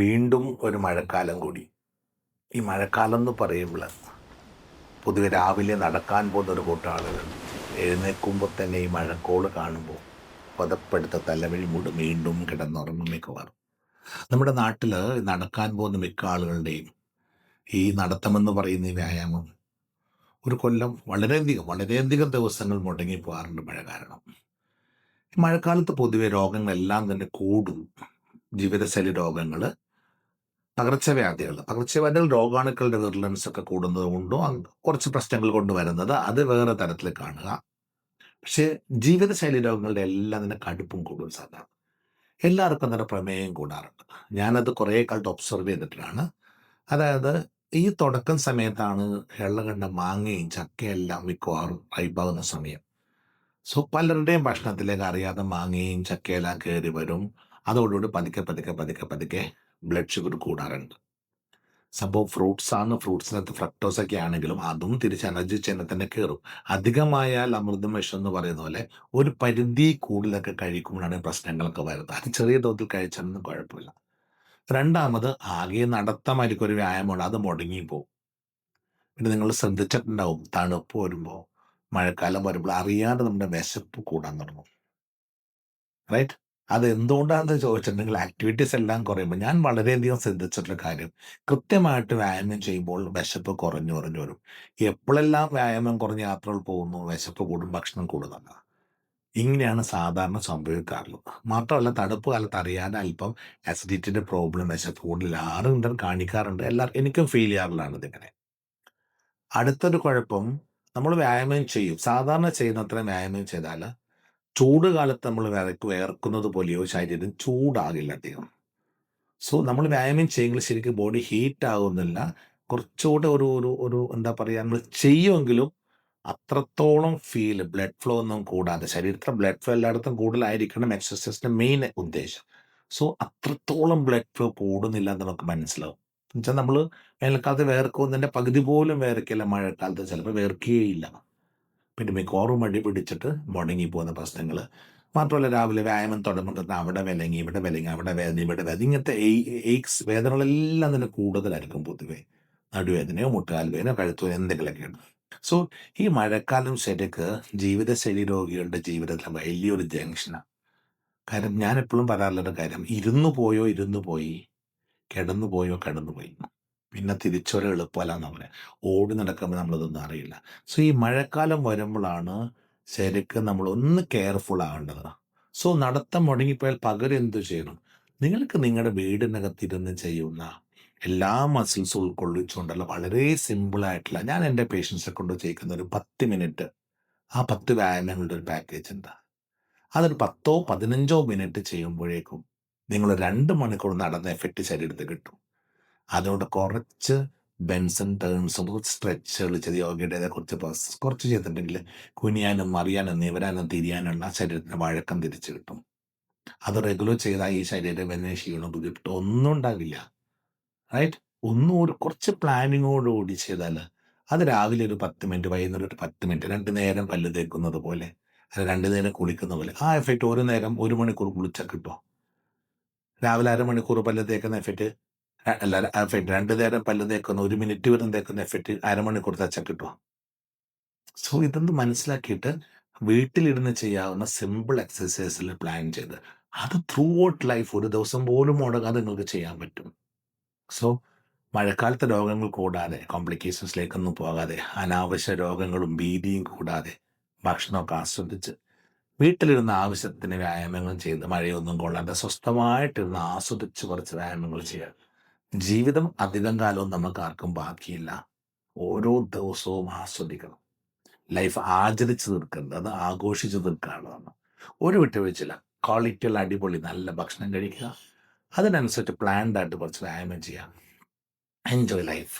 വീണ്ടും ഒരു മഴക്കാലം കൂടി. ഈ മഴക്കാലം എന്ന് പറയുമ്പോൾ പൊതുവെ രാവിലെ നടക്കാൻ പോകുന്ന ഒരു കൂട്ടം ആളുകൾ എഴുന്നേൽക്കുമ്പോൾ തന്നെ ഈ മഴക്കോള് കാണുമ്പോൾ പുതപ്പെടുത്ത തലവഴി വീണ്ടും കിടന്നുറങ്ങും മിക്കവാറും. നമ്മുടെ നാട്ടിൽ നടക്കാൻ പോകുന്ന മിക്ക ആളുകളുടെയും ഈ നടത്തമെന്ന് പറയുന്ന ഈ വ്യായാമം ഒരു കൊല്ലം വളരെയധികം ദിവസങ്ങൾ മുടങ്ങിപ്പോകാറുണ്ട് മഴ കാരണം. ഈ മഴക്കാലത്ത് പൊതുവെ രോഗങ്ങളെല്ലാം തന്നെ കൂടും. ജീവിതശൈലി രോഗങ്ങൾ, പകർച്ചവ്യാധികൾ രോഗാണുക്കളുടെ വിർലൻസ് ഒക്കെ കൂടുന്നത് കൊണ്ടും കുറച്ച് പ്രശ്നങ്ങൾ കൊണ്ടുവരുന്നത് അത് വേറെ തരത്തിൽ കാണുക. പക്ഷേ ജീവിതശൈലി രോഗങ്ങളുടെ എല്ലാം തന്നെ കടുപ്പും കൂടും സാധാരണ. എല്ലാവർക്കും തന്നെ പ്രമേയം കൂടാറുണ്ട്. ഞാനത് കുറേ കാലത്ത് ഒബ്സർവ് ചെയ്തിട്ടാണ്. അതായത് ഈ തുടക്കം സമയത്താണ് വെള്ളം മാങ്ങയും ചക്കയെല്ലാം മിക്കവാറും റൈപ്പാകുന്ന സമയം. സോ പലരുടെയും ഭക്ഷണത്തിലേക്ക് അറിയാതെ മാങ്ങയും ചക്കയെല്ലാം കയറി വരും. അതോടുകൂടി പതുക്കെ ബ്ലഡ് ഷുഗർ കൂടാറുണ്ട്. സംഭവം ഫ്രൂട്ട്സാണ്. ഫ്രൂട്ട്സിനകത്ത് ഫ്രക്ടോസൊക്കെ ആണെങ്കിലും അതും തിരിച്ച് എനർജി ചെയിനിൽ തന്നെ കയറും. അധികമായാൽ അമൃതം വിഷം എന്ന് പറയുന്ന പോലെ ഒരു പരിധി കൂടുതലൊക്കെ കഴിക്കുമ്പോഴാണ് പ്രശ്നങ്ങളൊക്കെ വരുന്നത്. അത് ചെറിയ തോതിൽ കഴിച്ചാലൊന്നും കുഴപ്പമില്ല. രണ്ടാമത് ആകെ നടത്തമായിരിക്കും ഒരു വ്യായാമമുണ്ട്, അത് മുടങ്ങിപ്പോവും. പിന്നെ നിങ്ങൾ ശ്രദ്ധിച്ചിട്ടുണ്ടാവും, തണുപ്പ് വരുമ്പോൾ, മഴക്കാലം വരുമ്പോൾ അറിയാതെ നമ്മുടെ വിശപ്പ് കൂടാൻ തുടങ്ങും. റൈറ്റ്? അത് എന്തുകൊണ്ടാണെന്ന് ചോദിച്ചിട്ടുണ്ടെങ്കിൽ ആക്ടിവിറ്റീസ് എല്ലാം കുറയുമ്പോൾ ഞാൻ വളരെയധികം ശ്രദ്ധിച്ചിട്ടുള്ള കാര്യം, കൃത്യമായിട്ട് വ്യായാമം ചെയ്യുമ്പോൾ വിശപ്പ് കുറഞ്ഞു വരും. എപ്പോഴെല്ലാം വ്യായാമം കുറഞ്ഞ് യാത്രകൾ പോകുന്നു വിശപ്പ് കൂടും, ഭക്ഷണം കൂടുന്നല്ല. ഇങ്ങനെയാണ് സാധാരണ സംഭവിക്കാറുള്ളത്. മാത്രമല്ല തണുപ്പ് കാലത്ത് അറിയാതെ അല്പം അസിഡിറ്റിയുടെ പ്രോബ്ലം, വിശപ്പ് കൂടുതൽ ആരും കാണിക്കാറുണ്ട്. എനിക്കും ഫീൽ ചെയ്യാറുള്ളതാണ് ഇതിങ്ങനെ. അടുത്തൊരു കുഴപ്പം, നമ്മൾ വ്യായാമം ചെയ്യും, സാധാരണ ചെയ്യുന്നത്രയും വ്യായാമം ചെയ്താൽ ചൂട് കാലത്ത് നമ്മൾ വിയർക്കുന്നത് പോലെയോ ശരീരം ചൂടാകില്ല അധികം. സോ നമ്മൾ വ്യായാമം ചെയ്യുമെങ്കിൽ ശരിക്കും ബോഡി ഹീറ്റ് ആകുന്നില്ല. കുറച്ചുകൂടെ ഒരു ഒരു ഒരു എന്താ പറയുക, നമ്മൾ ചെയ്യുമെങ്കിലും അത്രത്തോളം ബ്ലഡ് ഫ്ലോ ഒന്നും കൂടാതെ, ശരീരത്തിലെ ബ്ലഡ് ഫ്ലോ എല്ലായിടത്തും കൂടുതലായിരിക്കണം എക്സസൈസിന്റെ മെയിൻ ഉദ്ദേശം. സോ അത്രത്തോളം ബ്ലഡ് ഫ്ലോ കൂടുന്നില്ല എന്ന് നമുക്ക് മനസ്സിലാവും. എന്നുവെച്ചാൽ നമ്മൾ വേനൽക്കാലത്ത് വേർക്കുന്നതിൻ്റെ പകുതി പോലും വേർക്കില്ല, മഴക്കാലത്ത് ചിലപ്പോൾ വേർക്കുകയില്ല. പിന്നെ മിക്കവാറും മടി പിടിച്ചിട്ട് മുടങ്ങി പോകുന്ന പ്രശ്നങ്ങൾ. മാത്രമല്ല രാവിലെ വ്യായാമം തുടങ്ങുമ്പോൾ അവിടെ വിലങ്ങി, ഇവിടെ വിലങ്ങി, അവിടെ വേദന, ഇവിടെ വേദന, ഇങ്ങനത്തെ എയ്ക്സ് വേദനകളെല്ലാം തന്നെ കൂടുതലായിരിക്കും പൊതുവെ. നടുവേദനയോ മുട്ടുകാൽ വേദനയോ കഴുത്തോ എന്തെങ്കിലുമൊക്കെയാണ്. സോ ഈ മഴക്കാലം ശരിക്ക് ജീവിതശൈലി രോഗികളുടെ ജീവിതത്തിലെ വലിയൊരു ജംഗ്ഷനാണ്. കാര്യം ഞാൻ എപ്പോഴും പറയാറുള്ളൊരു കാര്യം, ഇരുന്നു പോയി, കിടന്നുപോയി. പിന്നെ തിരിച്ചൊരു എളുപ്പമല്ലാന്ന് പറയാം. ഓടി നടക്കുമ്പോൾ നമ്മളതൊന്നും അറിയില്ല. സോ ഈ മഴക്കാലം വരുമ്പോഴാണ് ശരിക്കും നമ്മൾ ഒന്ന് കെയർഫുൾ ആകേണ്ടത്. സോ നടത്തം മുടങ്ങിപ്പോയാൽ പകരം എന്തു ചെയ്യണം? നിങ്ങൾക്ക് നിങ്ങളുടെ വീടിനകത്തിരുന്ന് ചെയ്യുന്ന എല്ലാ മസിൽസ് ഉൾക്കൊള്ളിച്ചുകൊണ്ടുള്ള വളരെ സിമ്പിളായിട്ടുള്ള, ഞാൻ എൻ്റെ പേഷ്യൻസിനെ കൊണ്ട് ചെയ്യിക്കുന്ന ഒരു 10 മിനിറ്റ്, ആ 10 വ്യായാമങ്ങളുടെ ഒരു പാക്കേജ് ഉണ്ട്. അതൊരു 10-15 മിനിറ്റ് ചെയ്യുമ്പോഴേക്കും നിങ്ങൾ 2 മണിക്കൂർ നടന്ന എഫക്റ്റ് ശരീരത്തിൽ കിട്ടും. അതുകൊണ്ട് കുറച്ച് ബെൻസൺ ടേൺസും സ്ട്രെച്ചുകൾ ചെയ്ത് യോഗയുടെ കുറച്ച് ചെയ്തിട്ടുണ്ടെങ്കിൽ കുനിയാനും മറിയാനും നിവരാനും തിരിയാനുള്ള ശരീരത്തിന് വഴക്കം തിരിച്ചു കിട്ടും. അത് റെഗുലർ ചെയ്താൽ ഈ ശരീരവേദന, ക്ഷീണം, ബുദ്ധിമുട്ട് ഒന്നും ഉണ്ടാവില്ല. റൈറ്റ്? ഒരു കുറച്ച് പ്ലാനിങ്ങോടുകൂടി ചെയ്താൽ അത് രാവിലെ ഒരു 10 മിനിറ്റ്, വൈകുന്നേരം ഒരു 10 മിനിറ്റ്, 2 നേരം പല്ല് തേക്കുന്നത് പോലെ, അല്ല 2 നേരം കുളിക്കുന്ന പോലെ, ആ എഫക്റ്റ് ഒരു നേരം 1 മണിക്കൂർ കുളിച്ചാൽ കിട്ടുമോ? രാവിലെ അരമണിക്കൂർ പല്ല് തേക്കുന്ന എഫക്റ്റ്, അല്ല എഫക്റ്റ് 2 നേരം പല്ല് തേക്കുന്ന 1 മിനിറ്റ് വീതം തേക്കുന്ന എഫക്റ്റ് അരമണിക്കൂർ തേച്ചാൽ കിട്ടുമോ? സോ ഇതൊന്ന് മനസ്സിലാക്കിയിട്ട് വീട്ടിലിരുന്ന് ചെയ്യാവുന്ന സിമ്പിൾ എക്സസൈസിൽ പ്ലാൻ ചെയ്ത് അത് ത്രൂ ഔട്ട് ലൈഫ് ഒരു ദിവസം പോലും മുടങ്ങാതെ നിങ്ങൾക്ക് ചെയ്യാൻ പറ്റും. സോ മഴക്കാലത്തെ രോഗങ്ങൾ കൂടാതെ, കോംപ്ലിക്കേഷൻസിലേക്കൊന്നും പോകാതെ, അനാവശ്യ രോഗങ്ങളും ഭീതിയും കൂടാതെ, ഭക്ഷണമൊക്കെ ആസ്വദിച്ച് വീട്ടിലിരുന്ന് ആവശ്യത്തിന് വ്യായാമങ്ങളും ചെയ്ത് മഴയൊന്നും കൊള്ളാതെ സ്വസ്ഥമായിട്ടിരുന്ന് ആസ്വദിച്ച് കുറച്ച് വ്യായാമങ്ങൾ ചെയ്യുക. ജീവിതം അധികം കാലവും നമുക്ക് ആർക്കും ബാക്കിയില്ല. ഓരോ ദിവസവും ആസ്വദിക്കണം. ലൈഫ് ആചരിച്ച് തീർക്കുന്നത്, അത് ആഘോഷിച്ച് തീർക്കാനുള്ളതാണ്. ഒരു വിട്ടുവീഴ്ചയില്ല. ക്വാളിറ്റിയുള്ള അടിപൊളി നല്ല ഭക്ഷണം കഴിക്കുക, അതിനനുസരിച്ച് പ്ലാൻഡ് ആയിട്ട് കുറച്ച് വ്യായാമം ചെയ്യാം. Enjoy life.